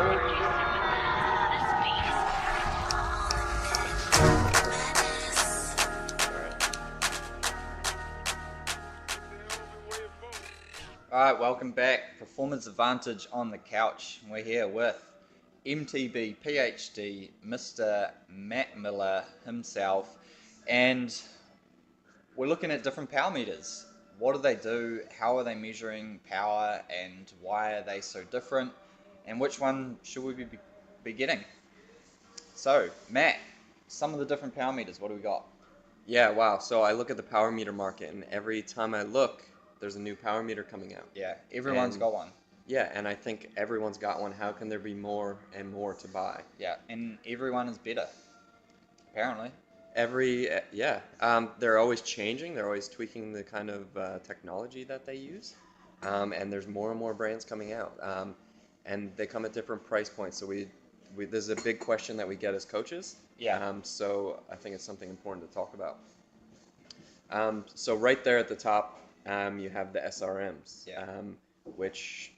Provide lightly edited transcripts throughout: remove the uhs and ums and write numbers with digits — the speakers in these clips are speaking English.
Alright, welcome back. Performance Advantage on the couch. We're here with MTB PhD, Mr. Matt Miller himself, and we're looking at different power meters. What do they do? How are they measuring power? And why are they so different? And which one should we be getting? So, Matt, some of the different power meters, what do we got? Yeah, wow. So I look at the power meter market, and every time I look, there's a new power meter coming out. Yeah, everyone's got one. Yeah, and I think everyone's got one. How can there be more and more to buy? Yeah, and everyone is better, apparently. They're always changing. They're always tweaking the kind of technology that they use, and there's more and more brands coming out, and they come at different price points. So this is a big question that we get as coaches. Yeah. So I think it's something important to talk about. So right there at the top, you have the SRMs, Yeah. which,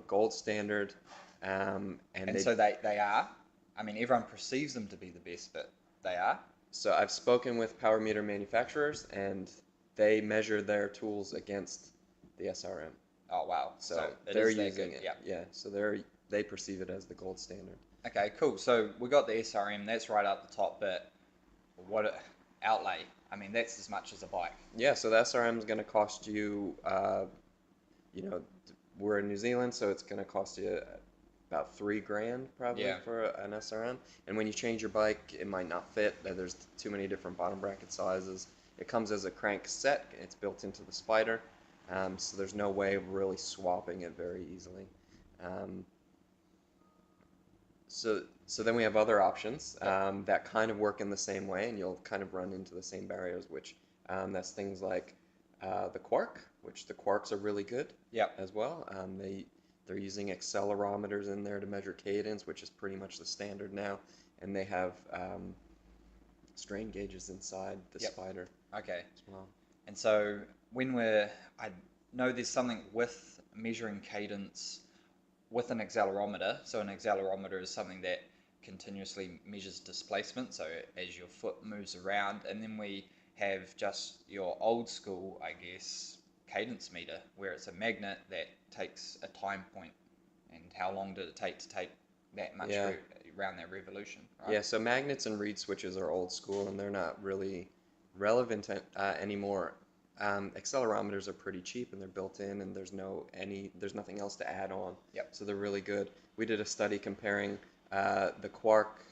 gold standard, and so they are. I mean, everyone perceives them to be the best, but they are. So I've spoken with power meter manufacturers, and they measure their tools against the SRM. Oh wow! So they're using it. Yeah. So they perceive it as the gold standard. Okay, cool. So we got the SRM. That's right up the top. But what outlay? I mean, that's as much as a bike. Yeah. So the SRM is going to cost you. We're in New Zealand, so it's going to cost you about $3,000 probably for an SRM. And when you change your bike, it might not fit. There's too many different bottom bracket sizes. It comes as a crank set. It's built into the spider, so there's no way of really swapping it very easily. So then we have other options that kind of work in the same way, and you'll kind of run into the same barriers, which that's things like the Quark, which the Quarks are really good as well. They're using accelerometers in there to measure cadence, which is pretty much the standard now, and they have strain gauges inside the spider. Okay. As well. And so I know there's something with measuring cadence with an accelerometer. So an accelerometer is something that continuously measures displacement, so as your foot moves around, and then we have just your old school, I guess, cadence meter, where it's a magnet that takes a time point, and how long did it take to take that much around that revolution, right? Yeah, so magnets and reed switches are old school, and they're not really relevant anymore. Accelerometers are pretty cheap, and they're built in, and there's nothing else to add on. Yep. So they're really good. We did a study comparing the Quark,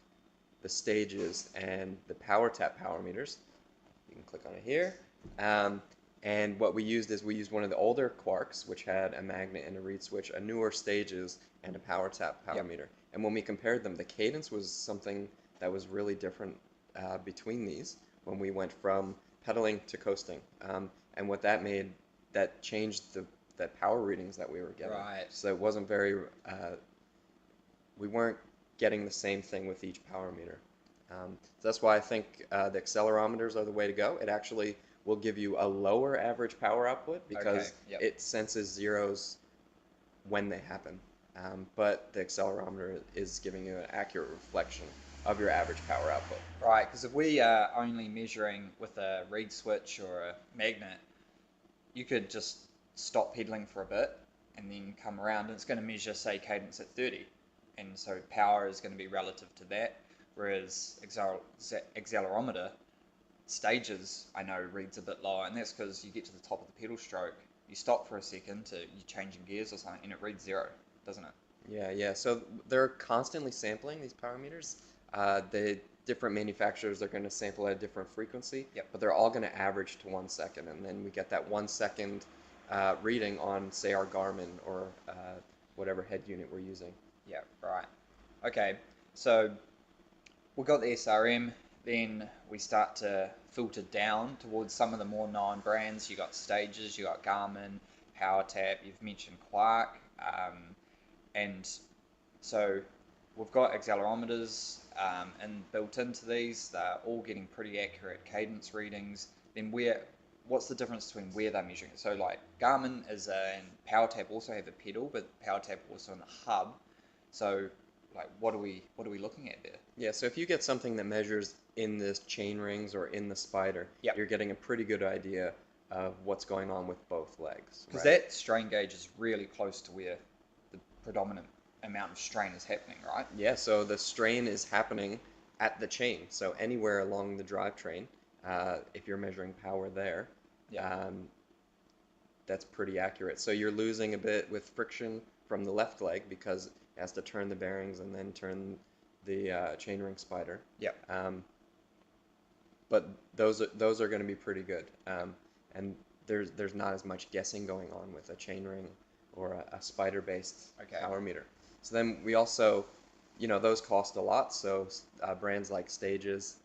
the stages, and the power tap power meters. You can click on it here. And what we used one of the older Quarks, which had a magnet and a reed switch, a newer stages, and a power tap power meter. And when we compared them, the cadence was something that was really different between these when we went from pedaling to coasting. And what that made, that changed the power readings that we were getting. Right. So it wasn't we weren't getting the same thing with each power meter. So that's why I think the accelerometers are the way to go. It actually will give you a lower average power output because it senses zeros when they happen. But the accelerometer is giving you an accurate reflection of your average power output. Right, because if we are only measuring with a reed switch or a magnet, you could just stop pedaling for a bit and then come around, and it's going to measure, say, cadence at 30. And so power is going to be relative to that, whereas accelerometer stages, I know, reads a bit lower, and that's because you get to the top of the pedal stroke, you stop for a second you're changing gears or something, and it reads 0, doesn't it? Yeah. So they're constantly sampling these power meters. The different manufacturers are going to sample at a different frequency, but they're all going to average to 1 second, and then we get that 1 second reading on, say, our Garmin or whatever head unit we're using. Yeah, right. Okay, so we've got the SRM, then we start to filter down towards some of the more known brands. You got Stages, you got Garmin, PowerTap, you've mentioned Quark, and so we've got accelerometers and built into these. They're all getting pretty accurate cadence readings. Then what's the difference between where they're measuring it? So like Garmin and PowerTap also have a pedal, but PowerTap also in the hub. So, like, what are we looking at there? Yeah, so if you get something that measures in the chain rings or in the spider, Yep. you're getting a pretty good idea of what's going on with both legs, Because right? that strain gauge is really close to where the predominant amount of strain is happening, right? Yeah, so the strain is happening at the chain. So anywhere along the drivetrain, if you're measuring power there, Yeah. um, that's pretty accurate. So you're losing a bit with friction from the left leg because it has to turn the bearings and then turn the chainring spider. Yeah. But those are going to be pretty good. And there's not as much guessing going on with a chainring or a spider-based Okay. power meter. So then we also, those cost a lot. So brands like Stages,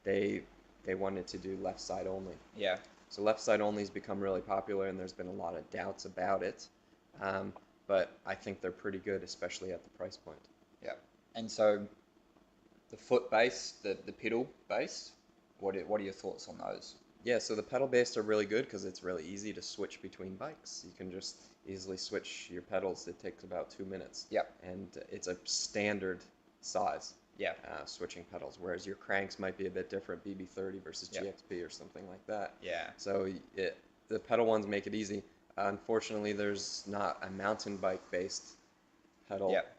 they they wanted to do left side only. Yeah. So left side only has become really popular, and there's been a lot of doubts about it. But I think they're pretty good, especially at the price point. Yeah. And so the foot base, the pedal base, what are your thoughts on those? Yeah, so the pedal based are really good because it's really easy to switch between bikes. You can just easily switch your pedals. It takes about 2 minutes. Yep. And it's a standard size, Yeah. switching pedals, whereas your cranks might be a bit different, BB30 versus Yep. GXP or something like that. Yeah. So the pedal ones make it easy. Unfortunately, there's not a mountain bike based pedal Yep.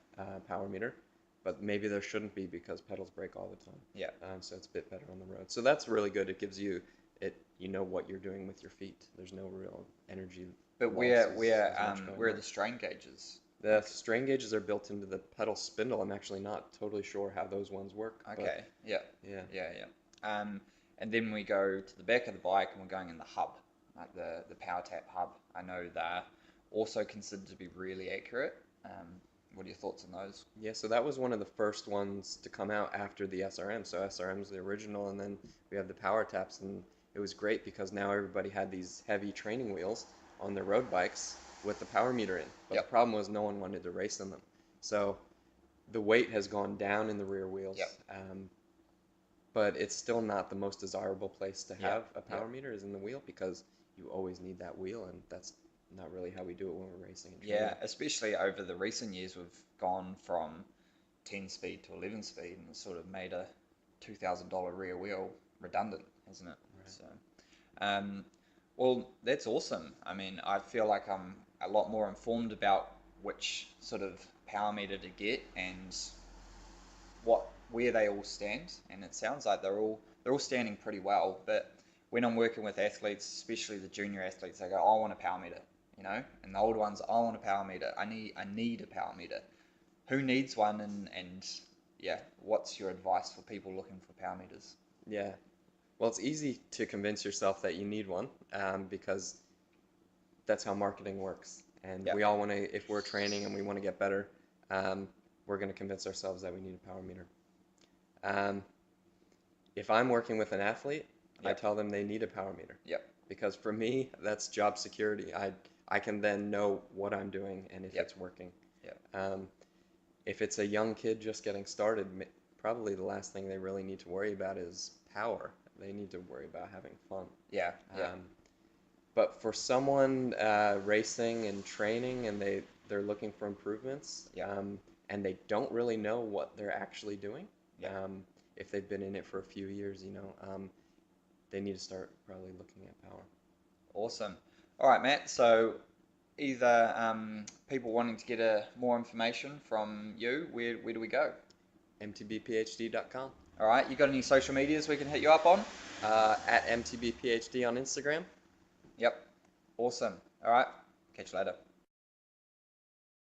power meter, but maybe there shouldn't be because pedals break all the time. Yeah. So it's a bit better on the road. So that's really good. It gives you you know what you're doing with your feet. There's no real energy. But losses where as much going where are on. the strain gauges? The strain gauges are built into the pedal spindle. I'm actually not totally sure how those ones work. But Okay. Yeah. yeah. Yeah. And then we go to the back of the bike and we're going in the hub, like the power tap hub. I know they're also considered to be really accurate. What are your thoughts on those? Yeah, so that was one of the first ones to come out after the SRM. So SRM's the original, and then we have the power taps, and it was great because now everybody had these heavy training wheels on their road bikes with the power meter in. But Yep. the problem was no one wanted to race in them. So the weight has gone down in the rear wheels. Yep. But it's still not the most desirable place to have Yep. a power Yep. meter is in the wheel because you always need that wheel, and that's not really how we do it when we're racing and training. Yeah, especially over the recent years, we've gone from 10 speed to 11 speed and it's sort of made a $2,000 rear wheel redundant, hasn't it? Right. So, well, that's awesome. I mean, I feel like I'm a lot more informed about which sort of power meter to get and where they all stand. And it sounds like they're all standing pretty well. But when I'm working with athletes, especially the junior athletes, they go, "I want a power meter," and the old ones, "I want a power meter. I need a power meter." Who needs one? And yeah, what's your advice for people looking for power meters? Yeah. Well, it's easy to convince yourself that you need one because that's how marketing works. And Yeah. we all want to, if we're training and we want to get better, we're going to convince ourselves that we need a power meter. If I'm working with an athlete, I Yep. tell them they need a power meter Yep. because for me, that's job security. I can then know what I'm doing and if Yep. it's working. Yep. If it's a young kid just getting started, probably the last thing they really need to worry about is power. They need to worry about having fun. Yeah. Yeah. But for someone racing and training and they're looking for improvements, Yeah. and they don't really know what they're actually doing, Yeah. if they've been in it for a few years, they need to start probably looking at power. Awesome. All right, Matt. So either people wanting to get more information from you, where do we go? MTBPhD.com. All right. You got any social medias we can hit you up on? At MTB PhD on Instagram. Yep. Awesome. All right. Catch you later.